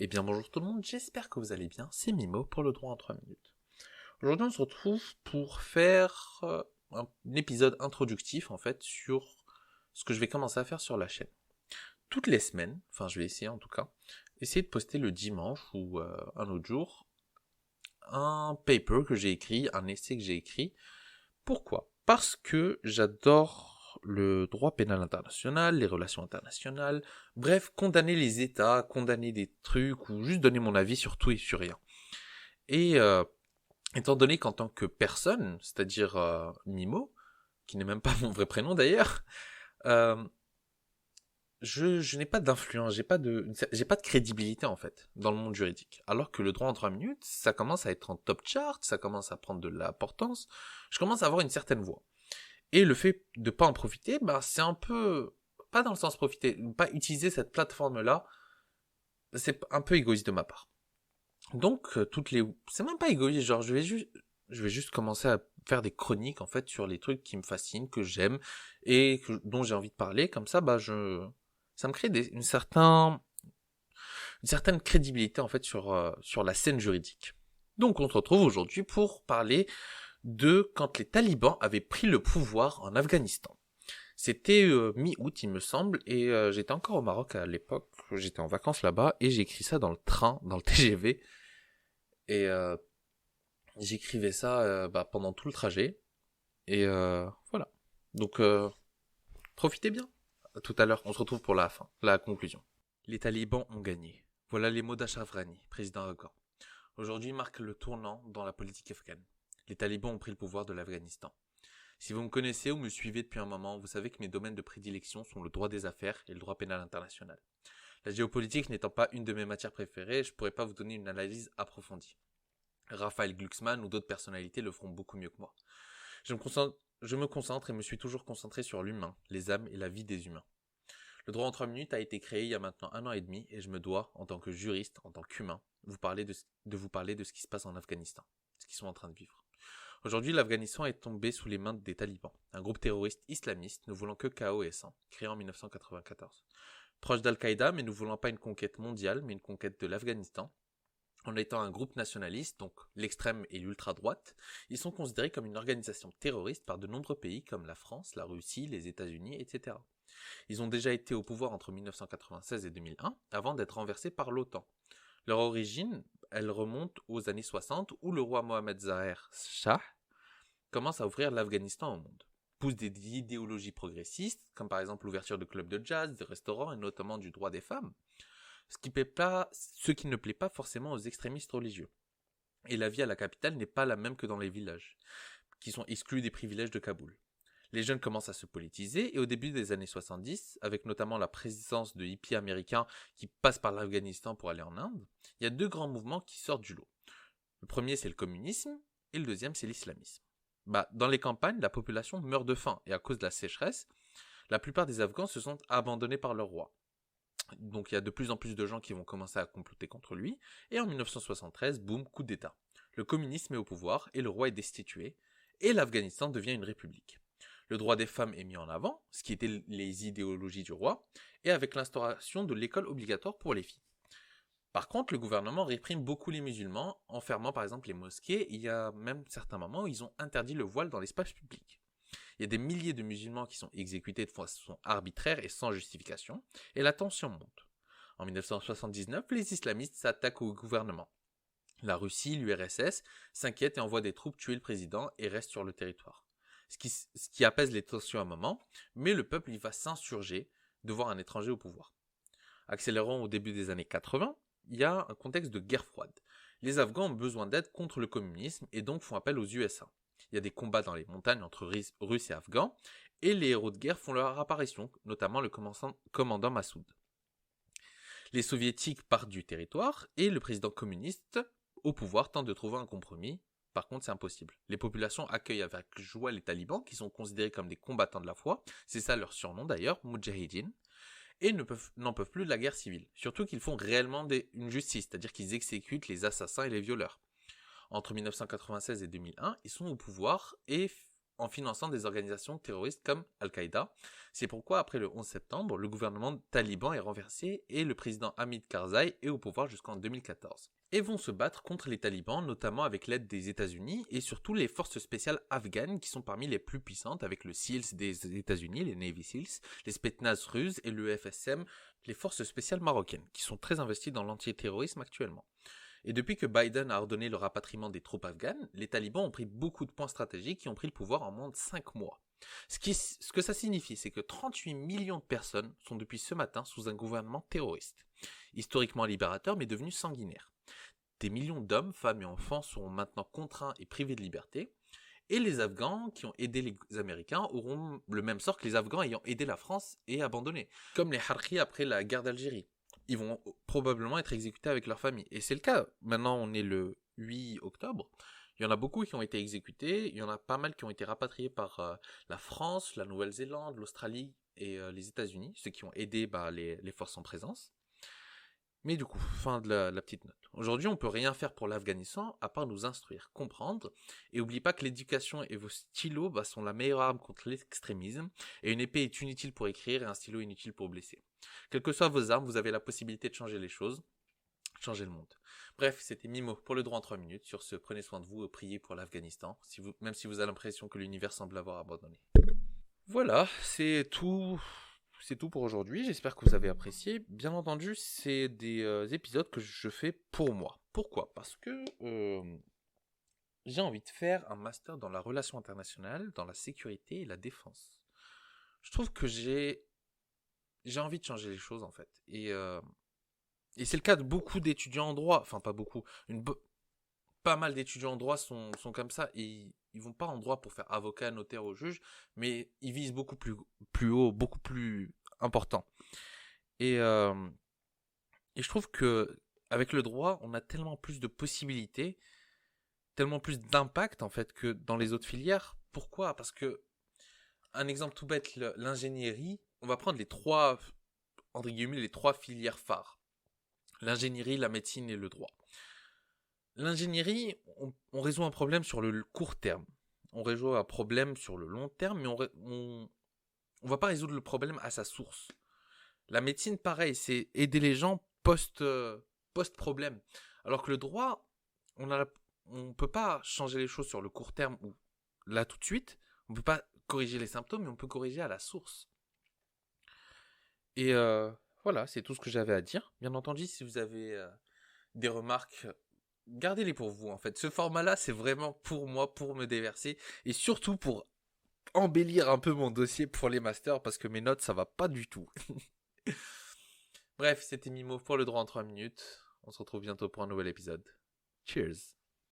Eh bien bonjour tout le monde, j'espère que vous allez bien, c'est Mimo pour le droit en 3 minutes. Aujourd'hui on se retrouve pour faire un épisode introductif en fait sur ce que je vais commencer à faire sur la chaîne. Toutes les semaines, enfin je vais essayer en tout cas, essayer de poster le dimanche ou un autre jour un paper que j'ai écrit, un essai que j'ai écrit. Pourquoi ? Parce que j'adore le droit pénal international, les relations internationales, bref, condamner les États, condamner des trucs, ou juste donner mon avis sur tout et sur rien. Et étant donné qu'en tant que personne, c'est-à-dire Mimo, qui n'est même pas mon vrai prénom d'ailleurs, euh, je n'ai pas d'influence, j'ai pas de crédibilité en fait dans le monde juridique. Alors que le droit en 3 minutes, ça commence à être en top chart, ça commence à prendre de l'importance, je commence à avoir une certaine voix. Et le fait de pas en profiter, bah c'est un peu, pas dans le sens profiter, pas utiliser cette plateforme-là, c'est un peu égoïste de ma part. Donc c'est même pas égoïste, genre je vais juste commencer à faire des chroniques en fait sur les trucs qui me fascinent, que j'aime et dont j'ai envie de parler. Comme ça, ça me crée une certaine crédibilité en fait sur la scène juridique. Donc on se retrouve aujourd'hui pour parler de quand les talibans avaient pris le pouvoir en Afghanistan. C'était mi-août, il me semble, et j'étais encore au Maroc à l'époque, j'étais en vacances là-bas, et j'ai écrit ça dans le train, dans le TGV, et j'écrivais ça pendant tout le trajet, et voilà. Donc, profitez bien. À tout à l'heure, on se retrouve pour la fin, la conclusion. Les talibans ont gagné. Voilà les mots d'Ashraf Ghani, président afghan. Aujourd'hui marque le tournant dans la politique afghane. Les talibans ont pris le pouvoir de l'Afghanistan. Si vous me connaissez ou me suivez depuis un moment, vous savez que mes domaines de prédilection sont le droit des affaires et le droit pénal international. La géopolitique n'étant pas une de mes matières préférées, je ne pourrais pas vous donner une analyse approfondie. Raphaël Glucksmann ou d'autres personnalités le feront beaucoup mieux que moi. Je me concentre et me suis toujours concentré sur l'humain, les âmes et la vie des humains. Le droit en 3 minutes a été créé il y a maintenant 1 an et demi et je me dois, en tant que juriste, en tant qu'humain, vous parler de ce qui se passe en Afghanistan, ce qu'ils sont en train de vivre. Aujourd'hui, l'Afghanistan est tombé sous les mains des talibans, un groupe terroriste islamiste ne voulant que chaos et sang, créé en 1994. Proche d'Al-Qaïda, mais ne voulant pas une conquête mondiale, mais une conquête de l'Afghanistan, en étant un groupe nationaliste, donc l'extrême et l'ultra-droite, ils sont considérés comme une organisation terroriste par de nombreux pays comme la France, la Russie, les États-Unis, etc. Ils ont déjà été au pouvoir entre 1996 et 2001, avant d'être renversés par l'OTAN. Leur origine, elle remonte aux années 60 où le roi Mohamed Zahir Shah commence à ouvrir l'Afghanistan au monde. Pousse des idéologies progressistes, comme par exemple l'ouverture de clubs de jazz, de restaurants et notamment du droit des femmes, ce qui ne plaît pas forcément aux extrémistes religieux. Et la vie à la capitale n'est pas la même que dans les villages, qui sont exclus des privilèges de Kaboul. Les jeunes commencent à se politiser et au début des années 70, avec notamment la présence de hippies américains qui passent par l'Afghanistan pour aller en Inde, il y a 2 grands mouvements qui sortent du lot. Le premier c'est le communisme et le deuxième c'est l'islamisme. Dans les campagnes, la population meurt de faim et à cause de la sécheresse, la plupart des Afghans se sont abandonnés par leur roi. Donc il y a de plus en plus de gens qui vont commencer à comploter contre lui et en 1973, boum, coup d'état. Le communisme est au pouvoir et le roi est destitué et l'Afghanistan devient une république. Le droit des femmes est mis en avant, ce qui étaient les idéologies du roi, et avec l'instauration de l'école obligatoire pour les filles. Par contre, le gouvernement réprime beaucoup les musulmans, en fermant par exemple les mosquées. Il y a même certains moments où ils ont interdit le voile dans l'espace public. Il y a des milliers de musulmans qui sont exécutés de façon arbitraire et sans justification, et la tension monte. En 1979, les islamistes s'attaquent au gouvernement. La Russie, l'URSS, s'inquiètent et envoient des troupes tuer le président et restent sur le territoire. Ce qui apaise les tensions à un moment, mais le peuple il va s'insurger de voir un étranger au pouvoir. Accélérant au début des années 80, il y a un contexte de guerre froide. Les Afghans ont besoin d'aide contre le communisme et donc font appel aux USA. Il y a des combats dans les montagnes entre Russes et Afghans, et les héros de guerre font leur apparition, notamment le commandant Massoud. Les soviétiques partent du territoire, et le président communiste au pouvoir tente de trouver un compromis. Par contre, c'est impossible. Les populations accueillent avec joie les talibans, qui sont considérés comme des combattants de la foi, c'est ça leur surnom d'ailleurs, Mujahideen, et n'en peuvent plus de la guerre civile. Surtout qu'ils font réellement une justice, c'est-à-dire qu'ils exécutent les assassins et les violeurs. Entre 1996 et 2001, ils sont au pouvoir et en finançant des organisations terroristes comme Al-Qaïda. C'est pourquoi, après le 11 septembre, le gouvernement taliban est renversé et le président Hamid Karzai est au pouvoir jusqu'en 2014. Et vont se battre contre les talibans, notamment avec l'aide des États-Unis et surtout les forces spéciales afghanes qui sont parmi les plus puissantes avec le SEALs des États-Unis, les Navy SEALs, les Spetsnaz russes et le FSM, les forces spéciales marocaines, qui sont très investies dans l'antiterrorisme actuellement. Et depuis que Biden a ordonné le rapatriement des troupes afghanes, les talibans ont pris beaucoup de points stratégiques et ont pris le pouvoir en moins de 5 mois. Ce que ça signifie, c'est que 38 millions de personnes sont depuis ce matin sous un gouvernement terroriste, historiquement libérateur mais devenu sanguinaire. Des millions d'hommes, femmes et enfants seront maintenant contraints et privés de liberté, et les Afghans qui ont aidé les Américains auront le même sort que les Afghans ayant aidé la France et abandonné, comme les Harkis après la guerre d'Algérie. Ils vont probablement être exécutés avec leur famille. Et c'est le cas. Maintenant, on est le 8 octobre. Il y en a beaucoup qui ont été exécutés. Il y en a pas mal qui ont été rapatriés par la France, la Nouvelle-Zélande, l'Australie et les États-Unis, ceux qui ont aidé les forces en présence. Mais du coup, fin de la petite note. Aujourd'hui, on peut rien faire pour l'Afghanistan à part nous instruire, comprendre. Et oublie pas que l'éducation et vos stylos sont la meilleure arme contre l'extrémisme. Et une épée est inutile pour écrire et un stylo inutile pour blesser. Quelles que soient vos armes, vous avez la possibilité de changer les choses, changer le monde. Bref, c'était Mimo pour le droit en 3 minutes. Sur ce, prenez soin de vous et priez pour l'Afghanistan, même si vous avez l'impression que l'univers semble avoir abandonné. Voilà, c'est tout. C'est tout pour aujourd'hui, j'espère que vous avez apprécié. Bien entendu, c'est des épisodes que je fais pour moi. Pourquoi ? Parce que j'ai envie de faire un master dans la relation internationale, dans la sécurité et la défense. Je trouve que j'ai envie de changer les choses en fait. Et c'est le cas de beaucoup d'étudiants en droit, enfin pas beaucoup, pas mal d'étudiants en droit sont comme ça, et ils vont pas en droit pour faire avocat, notaire ou juge, mais ils visent beaucoup plus haut, beaucoup plus important. Et je trouve que avec le droit, on a tellement plus de possibilités, tellement plus d'impact en fait que dans les autres filières. Pourquoi ? Parce que, un exemple tout bête, l'ingénierie, on va prendre les trois filières phares. L'ingénierie, la médecine et le droit. L'ingénierie, on résout un problème sur le court terme. On résout un problème sur le long terme, mais on va pas résoudre le problème à sa source. La médecine, pareil, c'est aider les gens post-problème. Alors que le droit, on peut pas changer les choses sur le court terme ou là tout de suite. On peut pas corriger les symptômes, mais on peut corriger à la source. Et voilà, c'est tout ce que j'avais à dire. Bien entendu, si vous avez des remarques, gardez-les pour vous en fait. Ce format-là, c'est vraiment pour moi, pour me déverser et surtout pour embellir un peu mon dossier pour les masters parce que mes notes, ça va pas du tout. Bref, c'était Mimo pour le droit en 3 minutes. On se retrouve bientôt pour un nouvel épisode. Cheers.